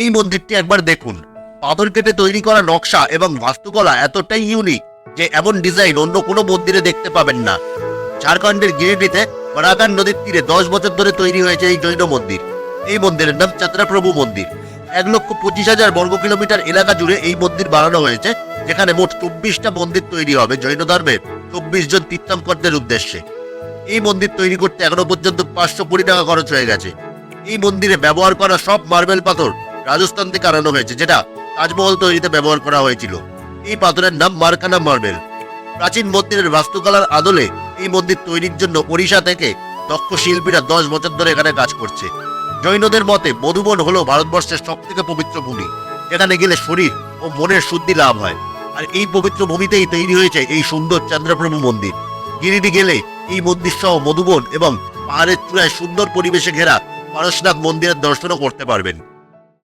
এই মন্দিরটি একবার দেখুন। পাথর কেটে তৈরি করা নকশা এবং বাস্তুকলা এতটাই ইউনিক যে এমন ডিজাইন অন্য কোনো মন্দিরে দেখতে পাবেন না। ঝাড়খণ্ডের গিরিডিতে বরাকার নদীর তীরে 10 বছর ধরে তৈরি হয়েছে এই জৈন মন্দির। এই মন্দিরের নাম চন্দ্রপ্রভু মন্দির। 1,25,000 বর্গ কিলোমিটার এলাকা জুড়ে এই মন্দির বানানো হয়েছে, যেখানে মোট 24টা মন্দির তৈরি হবে জৈন ধর্মের 24 জন তীর্থঙ্করদের উদ্দেশ্যে। এই মন্দির তৈরি করতে এখনো পর্যন্ত 500 কোটি টাকা খরচ হয়ে গেছে। এই মন্দিরে ব্যবহার করা সব মার্বেল পাথর রাজস্থান থেকে আনানো হয়েছে, যেটা তাজমহল তৈরিতে ব্যবহার করা হয়েছিল। এই পাথরের নাম মার্কানা মার্বেল। প্রাচীন মন্দিরের বাস্তুকলার আদলে এই মন্দির তৈরির জন্য ওড়িশা থেকে দক্ষ শিল্পীরা 10 বছর ধরে এখানে কাজ করছে। জৈনদের মতে মধুবন হলো ভারতবর্ষের সব থেকে পবিত্র ভূমি, যেখানে গেলে শরীর ও মনের শুদ্ধি লাভ হয়। আর এই পবিত্র ভূমিতেই তৈরি হয়েছে এই সুন্দর চন্দ্রপ্রভু মন্দির। গিরিডি গেলে এই মন্দির সহ মধুবন এবং পাহাড়ের চূড়ায় সুন্দর পরিবেশে ঘেরা পারশনাথ মন্দিরের দর্শনও করতে পারবেন।